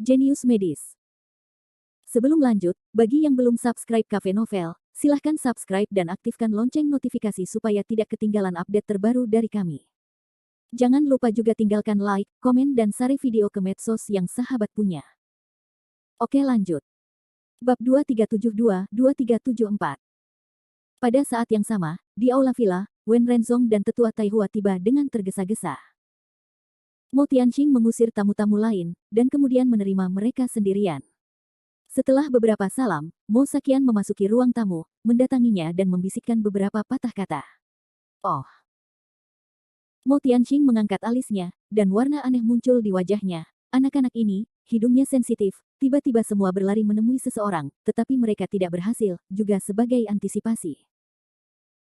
Jenius Medis. Sebelum lanjut, bagi yang belum subscribe Cafe Novel, silahkan subscribe dan aktifkan lonceng notifikasi supaya tidak ketinggalan update terbaru dari kami. Jangan lupa juga tinggalkan like, komen dan share video ke medsos yang sahabat punya. Oke lanjut. Bab 2372-2374. Pada saat yang sama, di aula villa, Wen Renzong dan tetua Taihua tiba dengan tergesa-gesa. Mo Tianqing mengusir tamu-tamu lain, dan kemudian menerima mereka sendirian. Setelah beberapa salam, Mo Saqian memasuki ruang tamu, mendatanginya dan membisikkan beberapa patah kata. Oh. Mo Tianqing mengangkat alisnya, dan warna aneh muncul di wajahnya. Anak-anak ini, hidungnya sensitif, tiba-tiba semua berlari menemui seseorang, tetapi mereka tidak berhasil, juga sebagai antisipasi.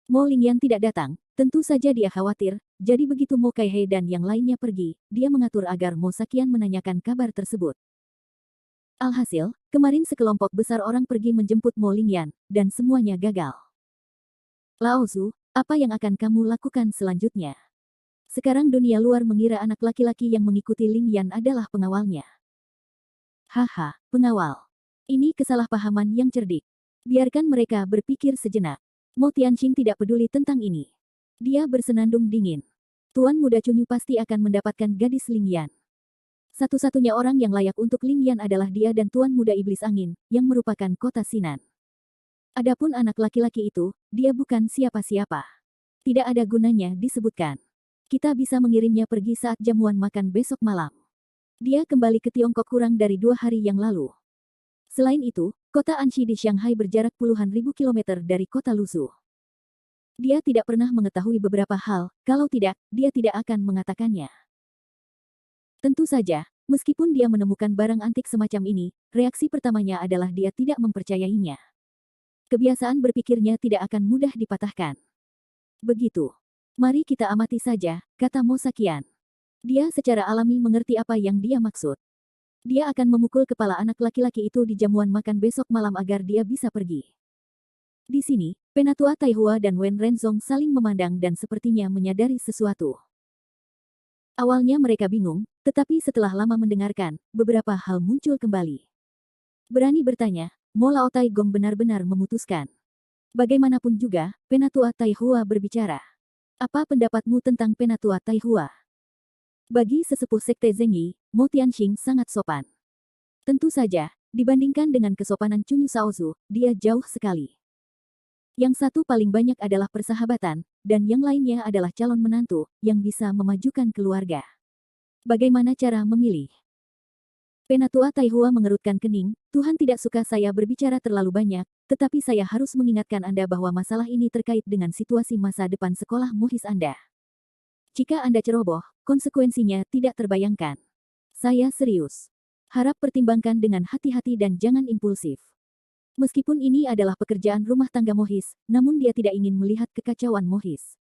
Mo Lingyan tidak datang, tentu saja dia khawatir, jadi begitu Mo Kaihe dan yang lainnya pergi, dia mengatur agar Mo Saqian menanyakan kabar tersebut. Alhasil, kemarin sekelompok besar orang pergi menjemput Mo Lingyan, dan semuanya gagal. Lao Zu, apa yang akan kamu lakukan selanjutnya? Sekarang dunia luar mengira anak laki-laki yang mengikuti Lingyan adalah pengawalnya. Haha, pengawal. Ini kesalahpahaman yang cerdik. Biarkan mereka berpikir sejenak. Mo Tianqing tidak peduli tentang ini. Dia bersenandung dingin. Tuan Muda Cunyu pasti akan mendapatkan gadis Lingyan. Satu-satunya orang yang layak untuk Lingyan adalah dia dan Tuan Muda Iblis Angin, yang merupakan kota Sinan. Adapun anak laki-laki itu, dia bukan siapa-siapa. Tidak ada gunanya disebutkan. Kita bisa mengirimnya pergi saat jamuan makan besok malam. Dia kembali ke Tiongkok kurang dari 2 hari yang lalu. Selain itu, kota Anxi di Shanghai berjarak puluhan ribu kilometer dari kota Luzhu. Dia tidak pernah mengetahui beberapa hal, kalau tidak, dia tidak akan mengatakannya. Tentu saja, meskipun dia menemukan barang antik semacam ini, reaksi pertamanya adalah dia tidak mempercayainya. Kebiasaan berpikirnya tidak akan mudah dipatahkan. Begitu. Mari kita amati saja, kata Mo Saqian. Dia secara alami mengerti apa yang dia maksud. Dia akan memukul kepala anak laki-laki itu di jamuan makan besok malam agar dia bisa pergi. Di sini, Penatua Taihua dan Wen Renzong saling memandang dan sepertinya menyadari sesuatu. Awalnya mereka bingung, tetapi setelah lama mendengarkan, beberapa hal muncul kembali. Berani bertanya, Mo Lao Tai Gong benar-benar memutuskan. Bagaimanapun juga, Penatua Taihua berbicara. Apa pendapatmu tentang Penatua Taihua? Bagi sesepuh sekte Zengyi, Mo Tianqing sangat sopan. Tentu saja, dibandingkan dengan kesopanan Cunyu Shaozu, dia jauh sekali. Yang satu paling banyak adalah persahabatan, dan yang lainnya adalah calon menantu, yang bisa memajukan keluarga. Bagaimana cara memilih? Penatua Taihua mengerutkan kening, Tuhan tidak suka saya berbicara terlalu banyak, tetapi saya harus mengingatkan Anda bahwa masalah ini terkait dengan situasi masa depan sekolah mohis Anda. Jika Anda ceroboh, konsekuensinya tidak terbayangkan. Saya serius. Harap pertimbangkan dengan hati-hati dan jangan impulsif. Meskipun ini adalah pekerjaan rumah tangga mohis, namun dia tidak ingin melihat kekacauan mohis.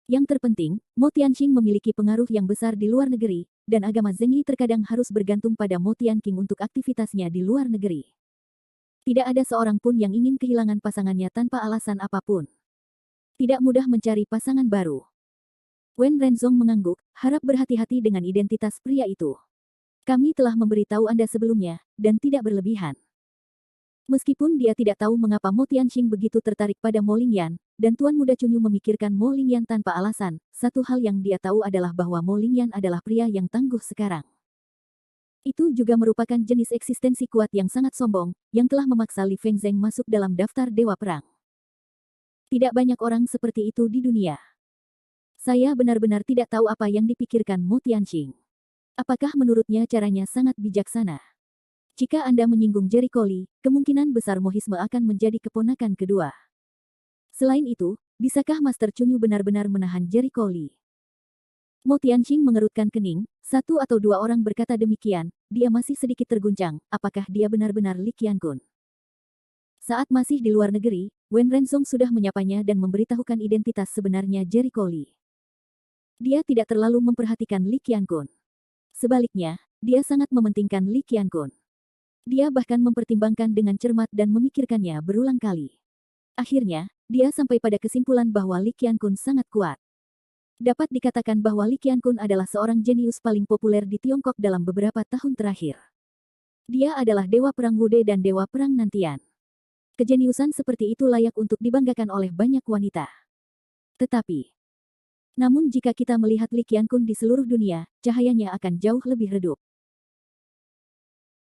Yang terpenting, Mo Tianqing memiliki pengaruh yang besar di luar negeri, dan agama Zengyi terkadang harus bergantung pada Mo Tianqing untuk aktivitasnya di luar negeri. Tidak ada seorang pun yang ingin kehilangan pasangannya tanpa alasan apapun. Tidak mudah mencari pasangan baru. Wen Renzong mengangguk, harap berhati-hati dengan identitas pria itu. Kami telah memberitahu Anda sebelumnya, dan tidak berlebihan. Meskipun dia tidak tahu mengapa Mo Tianqing begitu tertarik pada Mo Lingyan, dan Tuan Muda Cunyu memikirkan Mo Lingyan tanpa alasan, satu hal yang dia tahu adalah bahwa Mo Lingyan adalah pria yang tangguh sekarang. Itu juga merupakan jenis eksistensi kuat yang sangat sombong, yang telah memaksa Li Fengzheng masuk dalam daftar Dewa Perang. Tidak banyak orang seperti itu di dunia. Saya benar-benar tidak tahu apa yang dipikirkan Mo Tianqing. Apakah menurutnya caranya sangat bijaksana? Jika Anda menyinggung Jericho Li, kemungkinan besar mohisme akan menjadi keponakan kedua. Selain itu, bisakah Master Cunyu benar-benar menahan Jericho Li? Mo Tianqing mengerutkan kening, 1 atau 2 orang berkata demikian, dia masih sedikit terguncang, apakah dia benar-benar Li Qiankun? Saat masih di luar negeri, Wen Renzong sudah menyapanya dan memberitahukan identitas sebenarnya Jericho Li. Dia tidak terlalu memperhatikan Li Qiankun. Sebaliknya, dia sangat mementingkan Li Qiankun. Dia bahkan mempertimbangkan dengan cermat dan memikirkannya berulang kali. Akhirnya, dia sampai pada kesimpulan bahwa Li Qiankun sangat kuat. Dapat dikatakan bahwa Li Qiankun adalah seorang jenius paling populer di Tiongkok dalam beberapa tahun terakhir. Dia adalah dewa perang Wude dan dewa perang Nantian. Kejeniusan seperti itu layak untuk dibanggakan oleh banyak wanita. Tetapi, namun jika kita melihat Li Qiankun di seluruh dunia, cahayanya akan jauh lebih redup.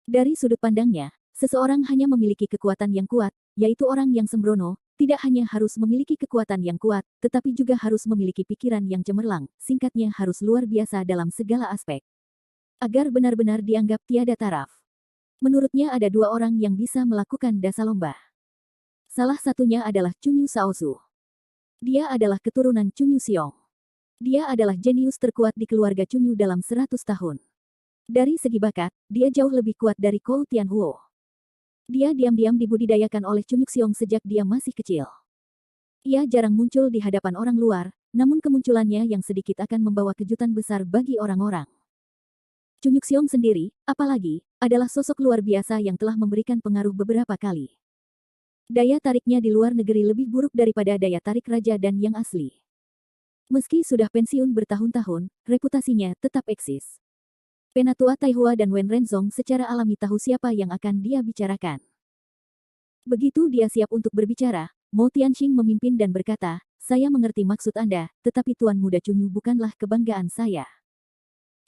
Dari sudut pandangnya, seseorang hanya memiliki kekuatan yang kuat, yaitu orang yang sembrono, tidak hanya harus memiliki kekuatan yang kuat, tetapi juga harus memiliki pikiran yang cemerlang, singkatnya harus luar biasa dalam segala aspek. Agar benar-benar dianggap tiada taraf. Menurutnya ada dua orang yang bisa melakukan dasa lomba. Salah satunya adalah Chunyu Shaozu. Dia adalah keturunan Chunyu Xiong. Dia adalah jenius terkuat di keluarga Chunyu dalam 100 tahun. Dari segi bakat, dia jauh lebih kuat dari Kou Tianhuo. Dia diam-diam dibudidayakan oleh Chunyu Xiong sejak dia masih kecil. Ia jarang muncul di hadapan orang luar, namun kemunculannya yang sedikit akan membawa kejutan besar bagi orang-orang. Chunyu Xiong sendiri, apalagi, adalah sosok luar biasa yang telah memberikan pengaruh beberapa kali. Daya tariknya di luar negeri lebih buruk daripada daya tarik raja dan yang asli. Meski sudah pensiun bertahun-tahun, reputasinya tetap eksis. Penatua Taihua dan Wen Renzong secara alami tahu siapa yang akan dia bicarakan. Begitu dia siap untuk berbicara, Mo Tianxing memimpin dan berkata, "Saya mengerti maksud Anda, tetapi Tuan Muda Chunyu bukanlah kebanggaan saya.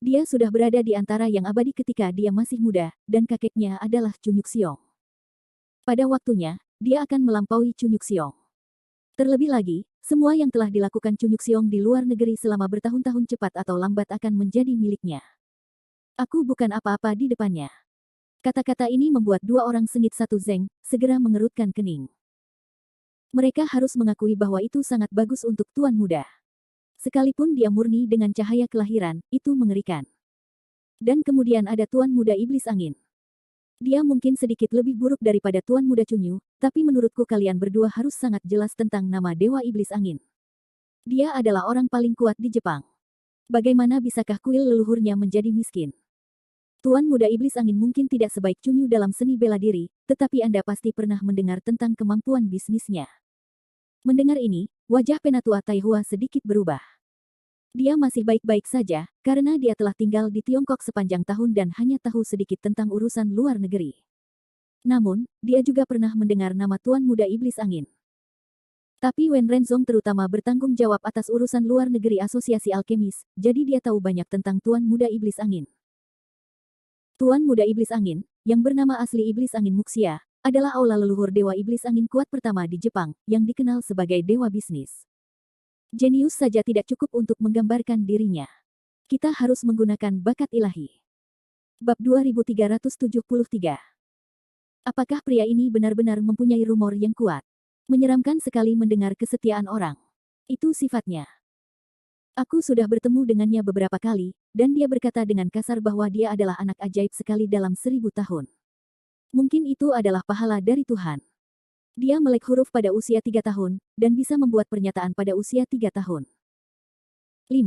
Dia sudah berada di antara yang abadi ketika dia masih muda, dan kakeknya adalah Chunyu Xiong. Pada waktunya, dia akan melampaui Chunyu Xiong. Terlebih lagi, semua yang telah dilakukan Chunyu Xiong di luar negeri selama bertahun-tahun cepat atau lambat akan menjadi miliknya. Aku bukan apa-apa di depannya." Kata-kata ini membuat dua orang sengit satu Zeng segera mengerutkan kening. Mereka harus mengakui bahwa itu sangat bagus untuk Tuan Muda. Sekalipun dia murni dengan cahaya kelahiran, itu mengerikan. Dan kemudian ada Tuan Muda Iblis Angin. Dia mungkin sedikit lebih buruk daripada Tuan Muda Chunyu, tapi menurutku kalian berdua harus sangat jelas tentang nama Dewa Iblis Angin. Dia adalah orang paling kuat di Jepang. Bagaimana bisakah kuil leluhurnya menjadi miskin? Tuan Muda Iblis Angin mungkin tidak sebaik Chunyu dalam seni bela diri, tetapi Anda pasti pernah mendengar tentang kemampuan bisnisnya. Mendengar ini, wajah Penatua Taihua sedikit berubah. Dia masih baik-baik saja, karena dia telah tinggal di Tiongkok sepanjang tahun dan hanya tahu sedikit tentang urusan luar negeri. Namun, dia juga pernah mendengar nama Tuan Muda Iblis Angin. Tapi Wen Renzong terutama bertanggung jawab atas urusan luar negeri Asosiasi Alkemis, jadi dia tahu banyak tentang Tuan Muda Iblis Angin. Tuan Muda Iblis Angin, yang bernama asli Iblis Angin Muxia, adalah aula leluhur Dewa Iblis Angin kuat pertama di Jepang, yang dikenal sebagai Dewa Bisnis. Jenius saja tidak cukup untuk menggambarkan dirinya. Kita harus menggunakan bakat ilahi. Bab 2373. Apakah pria ini benar-benar mempunyai rumor yang kuat? Menyeramkan sekali mendengar kesetiaan orang. Itu sifatnya. Aku sudah bertemu dengannya beberapa kali, dan dia berkata dengan kasar bahwa dia adalah anak ajaib sekali dalam 1000 tahun. Mungkin itu adalah pahala dari Tuhan. Dia melek huruf pada usia 3 tahun, dan bisa membuat pernyataan pada usia 3 tahun. 5.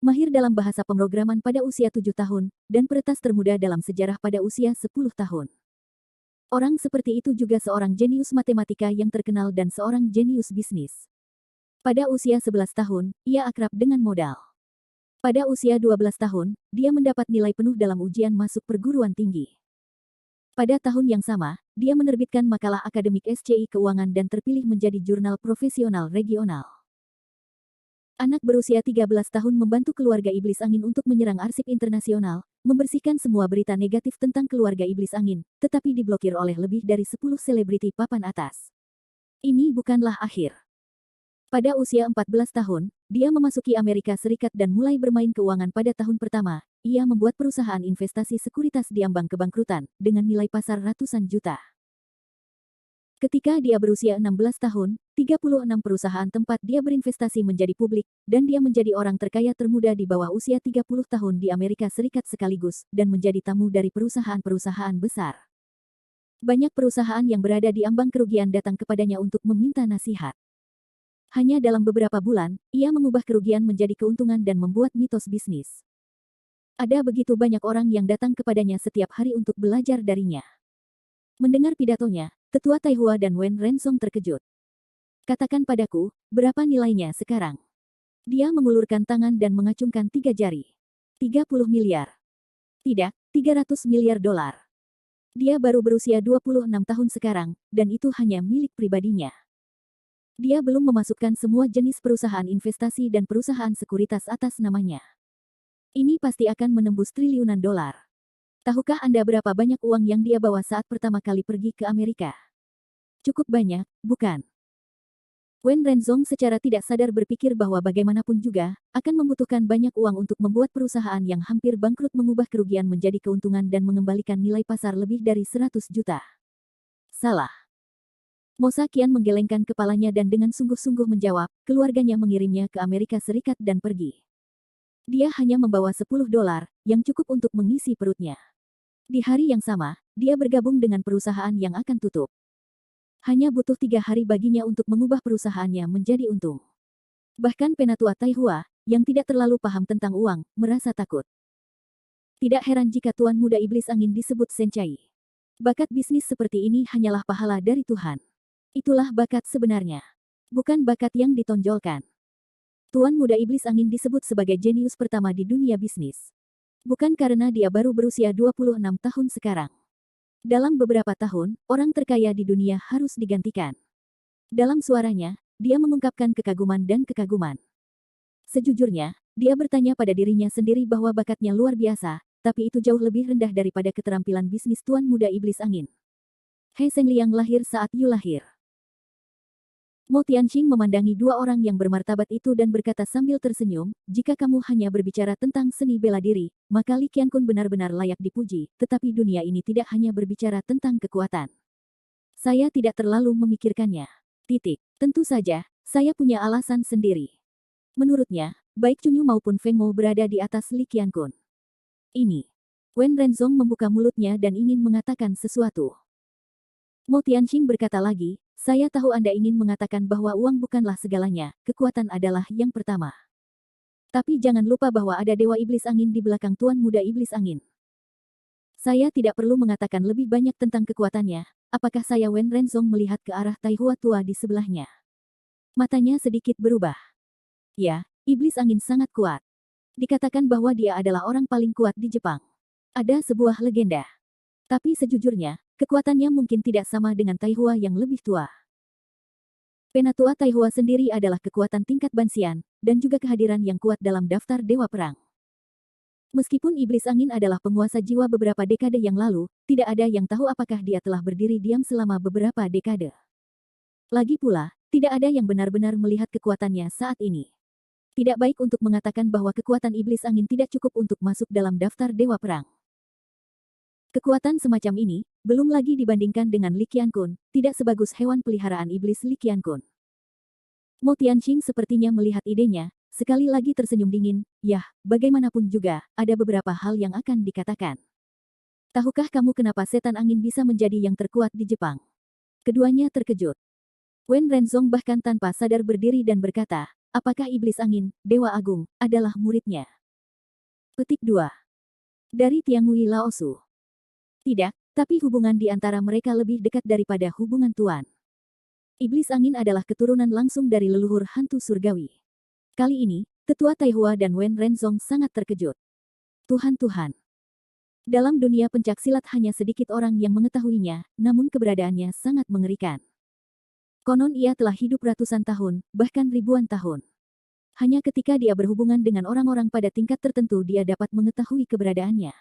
Mahir dalam bahasa pemrograman pada usia 7 tahun, dan peretas termuda dalam sejarah pada usia 10 tahun. Orang seperti itu juga seorang jenius matematika yang terkenal dan seorang jenius bisnis. Pada usia 11 tahun, ia akrab dengan modal. Pada usia 12 tahun, dia mendapat nilai penuh dalam ujian masuk perguruan tinggi. Pada tahun yang sama, dia menerbitkan makalah akademik SCI Keuangan dan terpilih menjadi jurnal profesional regional. Anak berusia 13 tahun membantu keluarga Iblis Angin untuk menyerang arsip internasional, membersihkan semua berita negatif tentang keluarga Iblis Angin, tetapi diblokir oleh lebih dari 10 selebriti papan atas. Ini bukanlah akhir. Pada usia 14 tahun, dia memasuki Amerika Serikat dan mulai bermain keuangan pada tahun pertama. Ia membuat perusahaan investasi sekuritas di ambang kebangkrutan, dengan nilai pasar ratusan juta. Ketika dia berusia 16 tahun, 36 perusahaan tempat dia berinvestasi menjadi publik, dan dia menjadi orang terkaya termuda di bawah usia 30 tahun di Amerika Serikat sekaligus, dan menjadi tamu dari perusahaan-perusahaan besar. Banyak perusahaan yang berada di ambang kerugian datang kepadanya untuk meminta nasihat. Hanya dalam beberapa bulan, ia mengubah kerugian menjadi keuntungan dan membuat mitos bisnis. Ada begitu banyak orang yang datang kepadanya setiap hari untuk belajar darinya. Mendengar pidatonya, Tetua Taihua dan Wen Renzong terkejut. Katakan padaku, berapa nilainya sekarang? Dia mengulurkan tangan dan mengacungkan 3 jari. 30 miliar. Tidak, 300 miliar dolar. Dia baru berusia 26 tahun sekarang, dan itu hanya milik pribadinya. Dia belum memasukkan semua jenis perusahaan investasi dan perusahaan sekuritas atas namanya. Ini pasti akan menembus triliunan dolar. Tahukah Anda berapa banyak uang yang dia bawa saat pertama kali pergi ke Amerika? Cukup banyak, bukan? Wen Renzong secara tidak sadar berpikir bahwa bagaimanapun juga, akan membutuhkan banyak uang untuk membuat perusahaan yang hampir bangkrut mengubah kerugian menjadi keuntungan dan mengembalikan nilai pasar lebih dari 100 juta. Salah. Mo Sakian menggelengkan kepalanya dan dengan sungguh-sungguh menjawab, keluarganya mengirimnya ke Amerika Serikat dan pergi. Dia hanya membawa 10 dolar, yang cukup untuk mengisi perutnya. Di hari yang sama, dia bergabung dengan perusahaan yang akan tutup. Hanya butuh 3 hari baginya untuk mengubah perusahaannya menjadi untung. Bahkan penatua Taihua, yang tidak terlalu paham tentang uang, merasa takut. Tidak heran jika Tuan Muda Iblis Angin disebut Sencai. Bakat bisnis seperti ini hanyalah pahala dari Tuhan. Itulah bakat sebenarnya. Bukan bakat yang ditonjolkan. Tuan Muda Iblis Angin disebut sebagai jenius pertama di dunia bisnis. Bukan karena dia baru berusia 26 tahun sekarang. Dalam beberapa tahun, orang terkaya di dunia harus digantikan. Dalam suaranya, dia mengungkapkan kekaguman dan kekaguman. Sejujurnya, dia bertanya pada dirinya sendiri bahwa bakatnya luar biasa, tapi itu jauh lebih rendah daripada keterampilan bisnis Tuan Muda Iblis Angin. He Sengliang lahir saat Yu lahir. Mo Tianqing memandangi dua orang yang bermartabat itu dan berkata sambil tersenyum, jika kamu hanya berbicara tentang seni bela diri, maka Li Qiankun benar-benar layak dipuji, tetapi dunia ini tidak hanya berbicara tentang kekuatan. Saya tidak terlalu memikirkannya. Tentu saja, saya punya alasan sendiri. Menurutnya, baik Chunyu maupun Feng Mo berada di atas Li Qiankun. Ini. Wen Renzong membuka mulutnya dan ingin mengatakan sesuatu. Mo Tianqing berkata lagi, saya tahu Anda ingin mengatakan bahwa uang bukanlah segalanya, kekuatan adalah yang pertama. Tapi jangan lupa bahwa ada Dewa Iblis Angin di belakang Tuan Muda Iblis Angin. Saya tidak perlu mengatakan lebih banyak tentang kekuatannya, apakah saya Wen Renzong melihat ke arah Taihua tua di sebelahnya. Matanya sedikit berubah. Ya, Iblis Angin sangat kuat. Dikatakan bahwa dia adalah orang paling kuat di Jepang. Ada sebuah legenda. Tapi sejujurnya, kekuatannya mungkin tidak sama dengan Taihua yang lebih tua. Penatua Taihua sendiri adalah kekuatan tingkat Banxian, dan juga kehadiran yang kuat dalam daftar Dewa Perang. Meskipun Iblis Angin adalah penguasa jiwa beberapa dekade yang lalu, tidak ada yang tahu apakah dia telah berdiri diam selama beberapa dekade. Lagi pula, tidak ada yang benar-benar melihat kekuatannya saat ini. Tidak baik untuk mengatakan bahwa kekuatan Iblis Angin tidak cukup untuk masuk dalam daftar Dewa Perang. Kekuatan semacam ini, belum lagi dibandingkan dengan Li Qiankun, tidak sebagus hewan peliharaan iblis Li Qiankun. Mo Tianqing sepertinya melihat idenya, sekali lagi tersenyum dingin, yah, bagaimanapun juga, ada beberapa hal yang akan dikatakan. Tahukah kamu kenapa setan angin bisa menjadi yang terkuat di Jepang? Keduanya terkejut. Wen Renzong bahkan tanpa sadar berdiri dan berkata, apakah iblis angin, Dewa Agung, adalah muridnya? Petik 2. Dari Tiangui Laosu. Tidak, tapi hubungan di antara mereka lebih dekat daripada hubungan tuan. Iblis Angin adalah keturunan langsung dari leluhur hantu surgawi. Kali ini, Tetua Taihua dan Wen Renzong sangat terkejut. Tuhan. Dalam dunia pencaksilat hanya sedikit orang yang mengetahuinya, namun keberadaannya sangat mengerikan. Konon ia telah hidup ratusan tahun, bahkan ribuan tahun. Hanya ketika dia berhubungan dengan orang-orang pada tingkat tertentu dia dapat mengetahui keberadaannya.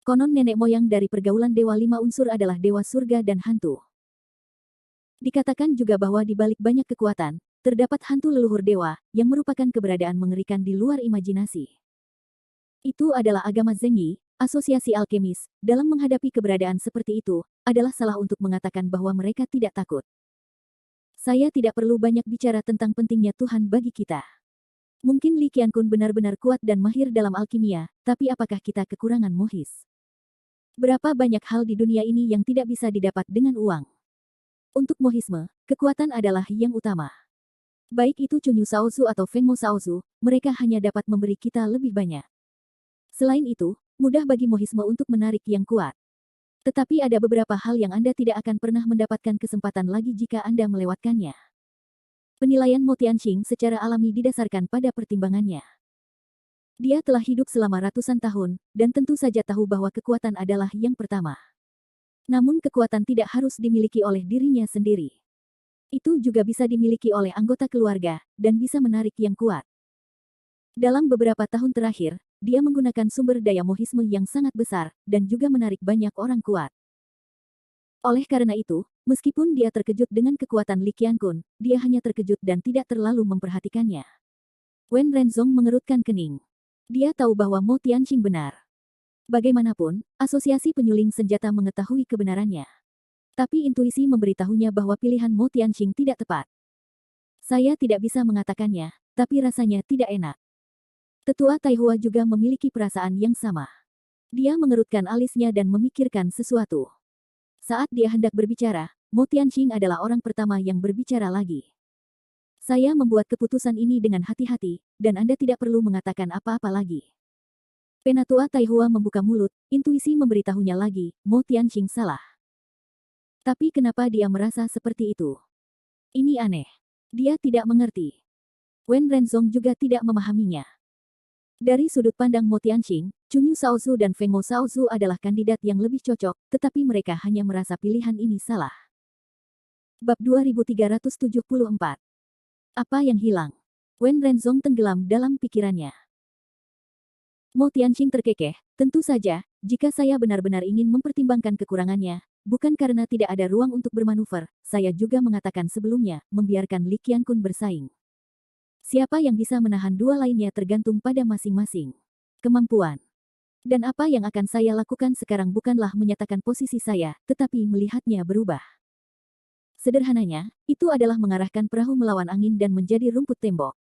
Konon nenek moyang dari pergaulan Dewa 5 unsur adalah Dewa Surga dan Hantu. Dikatakan juga bahwa di balik banyak kekuatan, terdapat hantu leluhur dewa, yang merupakan keberadaan mengerikan di luar imajinasi. Itu adalah agama Zengyi, asosiasi alkemis, dalam menghadapi keberadaan seperti itu, adalah salah untuk mengatakan bahwa mereka tidak takut. Saya tidak perlu banyak bicara tentang pentingnya Tuhan bagi kita. Mungkin Li Qiankun benar-benar kuat dan mahir dalam alkimia, tapi apakah kita kekurangan mohis? Berapa banyak hal di dunia ini yang tidak bisa didapat dengan uang? Untuk mohisme, kekuatan adalah yang utama. Baik itu Chunyu Shaozu atau Feng Mo Shaozu, mereka hanya dapat memberi kita lebih banyak. Selain itu, mudah bagi mohisme untuk menarik yang kuat. Tetapi ada beberapa hal yang Anda tidak akan pernah mendapatkan kesempatan lagi jika Anda melewatkannya. Penilaian Mo Tianqing secara alami didasarkan pada pertimbangannya. Dia telah hidup selama ratusan tahun, dan tentu saja tahu bahwa kekuatan adalah yang pertama. Namun kekuatan tidak harus dimiliki oleh dirinya sendiri. Itu juga bisa dimiliki oleh anggota keluarga, dan bisa menarik yang kuat. Dalam beberapa tahun terakhir, dia menggunakan sumber daya mohisme yang sangat besar, dan juga menarik banyak orang kuat. Oleh karena itu, meskipun dia terkejut dengan kekuatan Li Qianqun, dia hanya terkejut dan tidak terlalu memperhatikannya. Wen Renzong mengerutkan kening. Dia tahu bahwa Mo Tianqing benar. Bagaimanapun, asosiasi penyuling senjata mengetahui kebenarannya. Tapi intuisi memberitahunya bahwa pilihan Mo Tianqing tidak tepat. Saya tidak bisa mengatakannya, tapi rasanya tidak enak. Tetua Taihua juga memiliki perasaan yang sama. Dia mengerutkan alisnya dan memikirkan sesuatu. Saat dia hendak berbicara, Mo Tianqing adalah orang pertama yang berbicara lagi. Saya membuat keputusan ini dengan hati-hati, dan Anda tidak perlu mengatakan apa-apa lagi. Penatua Taihua membuka mulut, intuisi memberitahunya lagi, Mo Tianqing salah. Tapi kenapa dia merasa seperti itu? Ini aneh. Dia tidak mengerti. Wen Renzong juga tidak memahaminya. Dari sudut pandang Mo Tianqing, Chunyu Shaozu dan Feng Mo Shaozu adalah kandidat yang lebih cocok, tetapi mereka hanya merasa pilihan ini salah. Bab 2374. Apa yang hilang? Wen Renzong tenggelam dalam pikirannya. Mo Tianqing terkekeh, tentu saja, jika saya benar-benar ingin mempertimbangkan kekurangannya, bukan karena tidak ada ruang untuk bermanuver, saya juga mengatakan sebelumnya, membiarkan Li Qianqun bersaing. Siapa yang bisa menahan dua lainnya tergantung pada masing-masing kemampuan. Dan apa yang akan saya lakukan sekarang bukanlah menyatakan posisi saya, tetapi melihatnya berubah. Sederhananya, itu adalah mengarahkan perahu melawan angin dan menjadi rumput tembok.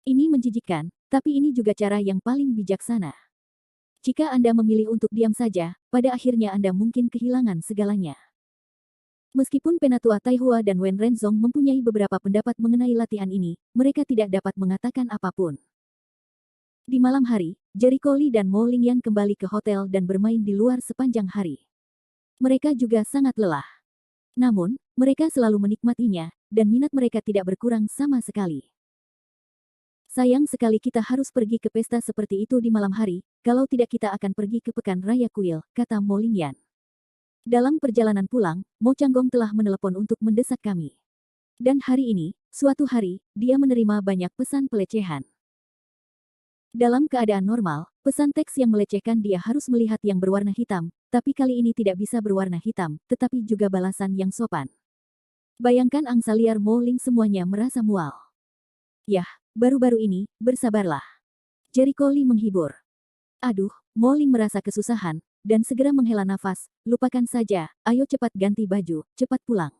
Ini menjijikkan, tapi ini juga cara yang paling bijaksana. Jika Anda memilih untuk diam saja, pada akhirnya Anda mungkin kehilangan segalanya. Meskipun Penatua Taihua dan Wen Renzong mempunyai beberapa pendapat mengenai latihan ini, mereka tidak dapat mengatakan apapun. Di malam hari, Jericho Lee dan Mo Lingyan kembali ke hotel dan bermain di luar sepanjang hari. Mereka juga sangat lelah. Namun, mereka selalu menikmatinya, dan minat mereka tidak berkurang sama sekali. Sayang sekali kita harus pergi ke pesta seperti itu di malam hari, kalau tidak kita akan pergi ke Pekan Raya Kuil, kata Mo Lingyan. Dalam perjalanan pulang, Mo Changgong telah menelepon untuk mendesak kami. Dan hari ini, suatu hari, dia menerima banyak pesan pelecehan. Dalam keadaan normal, pesan teks yang melecehkan dia harus melihat yang berwarna hitam, tapi kali ini tidak bisa berwarna hitam, tetapi juga balasan yang sopan. Bayangkan angsa liar Mo Ling semuanya merasa mual. Yah, baru-baru ini, bersabarlah. Jericho Lee menghibur. Aduh, Mo Ling merasa kesusahan, dan segera menghela nafas, lupakan saja, ayo cepat ganti baju, cepat pulang.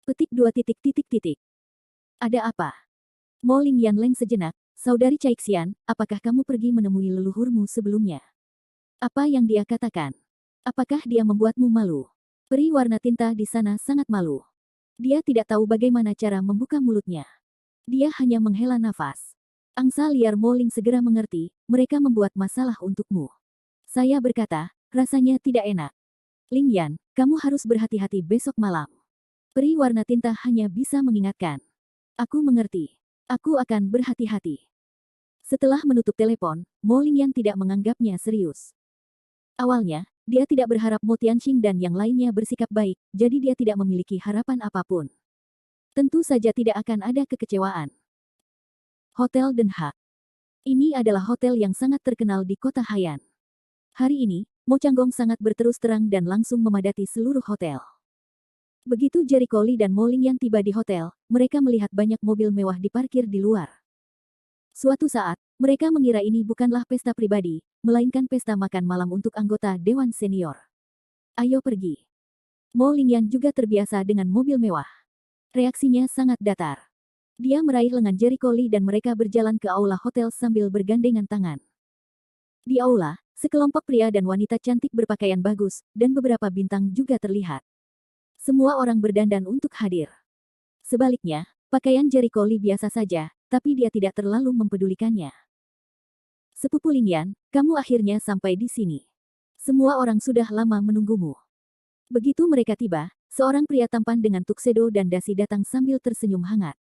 Petik 2 titik titik titik. Ada apa? Mo Ling Yanleng sejenak, saudari Caixian, apakah kamu pergi menemui leluhurmu sebelumnya? Apa yang dia katakan? Apakah dia membuatmu malu? Peri warna tinta di sana sangat malu. Dia tidak tahu bagaimana cara membuka mulutnya. Dia hanya menghela nafas. Angsa liar Mo Ling segera mengerti, mereka membuat masalah untukmu. Saya berkata, rasanya tidak enak. Ling Yan, kamu harus berhati-hati besok malam. Peri warna tinta hanya bisa mengingatkan. Aku mengerti. Aku akan berhati-hati. Setelah menutup telepon, Mo Ling Yan tidak menganggapnya serius. Awalnya, dia tidak berharap Mo Tianqing dan yang lainnya bersikap baik, jadi dia tidak memiliki harapan apapun. Tentu saja tidak akan ada kekecewaan. Hotel Den Haag. Ini adalah hotel yang sangat terkenal di kota Haiyan. Hari ini, Mo Changgong sangat berterus terang dan langsung memadati seluruh hotel. Begitu Jericho Lee dan Mo Lingyan tiba di hotel, mereka melihat banyak mobil mewah diparkir di luar. Suatu saat, mereka mengira ini bukanlah pesta pribadi, melainkan pesta makan malam untuk anggota Dewan Senior. Ayo pergi. Mo Lingyan juga terbiasa dengan mobil mewah. Reaksinya sangat datar. Dia meraih lengan Jericho Lee dan mereka berjalan ke aula hotel sambil bergandengan tangan. Di aula, sekelompok pria dan wanita cantik berpakaian bagus, dan beberapa bintang juga terlihat. Semua orang berdandan untuk hadir. Sebaliknya, pakaian Jericho Lee biasa saja, tapi dia tidak terlalu mempedulikannya. Sepupu Lingyan, kamu akhirnya sampai di sini. Semua orang sudah lama menunggumu. Begitu mereka tiba, seorang pria tampan dengan tuxedo dan dasi datang sambil tersenyum hangat.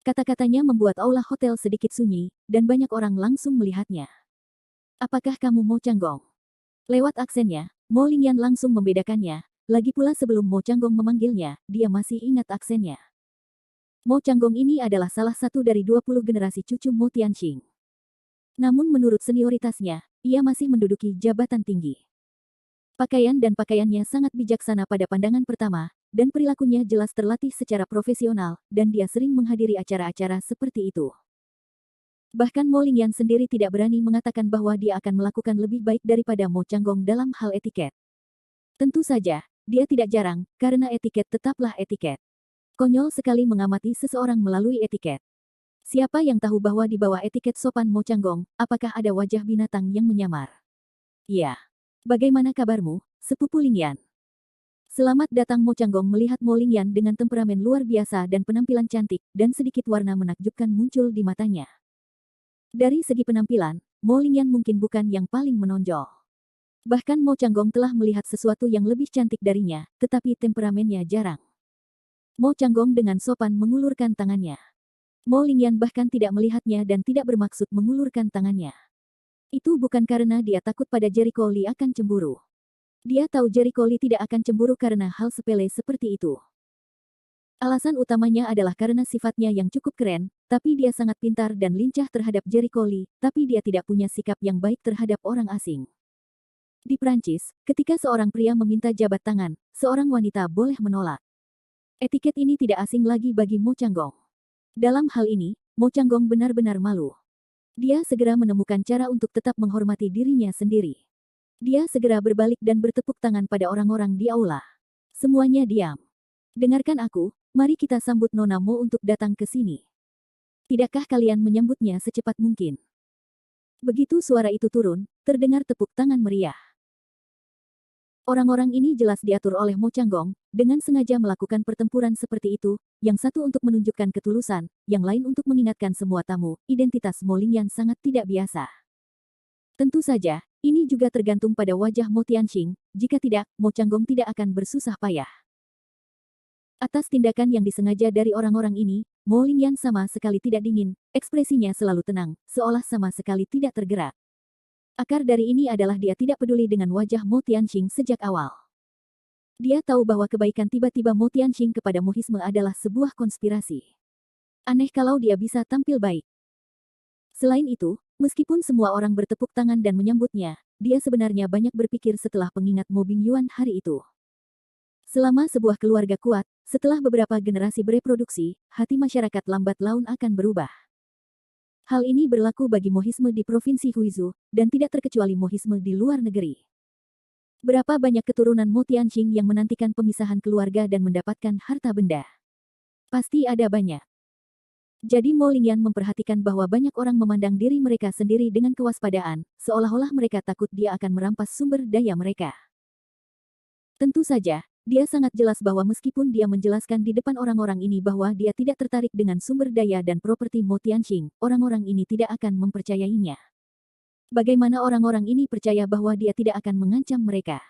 Kata-katanya membuat aula hotel sedikit sunyi, dan banyak orang langsung melihatnya. Apakah kamu Mo Changgong? Lewat aksennya, Mo Lingyan langsung membedakannya, lagi pula sebelum Mo Changgong memanggilnya, dia masih ingat aksennya. Mo Changgong ini adalah salah satu dari 20 generasi cucu Mo Tianqing. Namun menurut senioritasnya, ia masih menduduki jabatan tinggi. Pakaian dan pakaiannya sangat bijaksana pada pandangan pertama, dan perilakunya jelas terlatih secara profesional, dan dia sering menghadiri acara-acara seperti itu. Bahkan Mo Lingyan sendiri tidak berani mengatakan bahwa dia akan melakukan lebih baik daripada Mo Changgong dalam hal etiket. Tentu saja, dia tidak jarang, karena etiket tetaplah etiket. Konyol sekali mengamati seseorang melalui etiket. Siapa yang tahu bahwa di bawah etiket sopan Mo Changgong, apakah ada wajah binatang yang menyamar? Ya. Bagaimana kabarmu, sepupu Lingyan? Selamat datang Mo Changgong melihat Mo Lingyan dengan temperamen luar biasa dan penampilan cantik, dan sedikit warna menakjubkan muncul di matanya. Dari segi penampilan, Mo Lingyan mungkin bukan yang paling menonjol. Bahkan Mo Changgong telah melihat sesuatu yang lebih cantik darinya, tetapi temperamennya jarang. Mo Changgong dengan sopan mengulurkan tangannya. Mo Lingyan bahkan tidak melihatnya dan tidak bermaksud mengulurkan tangannya. Itu bukan karena dia takut pada Jericho Lee akan cemburu. Dia tahu Jericho Lee tidak akan cemburu karena hal sepele seperti itu. Alasan utamanya adalah karena sifatnya yang cukup keren, tapi dia sangat pintar dan lincah terhadap Jericho Lee, tapi dia tidak punya sikap yang baik terhadap orang asing. Di Prancis, ketika seorang pria meminta jabat tangan, seorang wanita boleh menolak. Etiket ini tidak asing lagi bagi Mo Changgong. Dalam hal ini, Mo Changgong benar-benar malu. Dia segera menemukan cara untuk tetap menghormati dirinya sendiri. Dia segera berbalik dan bertepuk tangan pada orang-orang di aula. Semuanya diam. Dengarkan aku, mari kita sambut Nona Mo untuk datang ke sini. Tidakkah kalian menyambutnya secepat mungkin? Begitu suara itu turun, terdengar tepuk tangan meriah. Orang-orang ini jelas diatur oleh Mo Changgong, dengan sengaja melakukan pertempuran seperti itu, yang satu untuk menunjukkan ketulusan, yang lain untuk mengingatkan semua tamu, identitas Mo Lingyan sangat tidak biasa. Tentu saja, ini juga tergantung pada wajah Mo Tianqing, jika tidak, Mo Changgong tidak akan bersusah payah. Atas tindakan yang disengaja dari orang-orang ini, Mo Lingyan sama sekali tidak dingin, ekspresinya selalu tenang, seolah sama sekali tidak tergerak. Akar dari ini adalah dia tidak peduli dengan wajah Mo Tianqing sejak awal. Dia tahu bahwa kebaikan tiba-tiba Mo Tianqing kepada mohisme adalah sebuah konspirasi. Aneh kalau dia bisa tampil baik. Selain itu, meskipun semua orang bertepuk tangan dan menyambutnya, dia sebenarnya banyak berpikir setelah pengingat Mo Bingyuan hari itu. Selama sebuah keluarga kuat, setelah beberapa generasi bereproduksi, hati masyarakat lambat laun akan berubah. Hal ini berlaku bagi mohisme di Provinsi Huizhou, dan tidak terkecuali mohisme di luar negeri. Berapa banyak keturunan Mo Tianqing yang menantikan pemisahan keluarga dan mendapatkan harta benda? Pasti ada banyak. Jadi Mo Lingyan memperhatikan bahwa banyak orang memandang diri mereka sendiri dengan kewaspadaan, seolah-olah mereka takut dia akan merampas sumber daya mereka. Tentu saja, dia sangat jelas bahwa meskipun dia menjelaskan di depan orang-orang ini bahwa dia tidak tertarik dengan sumber daya dan properti Mo Tianqing, orang-orang ini tidak akan mempercayainya. Bagaimana orang-orang ini percaya bahwa dia tidak akan mengancam mereka?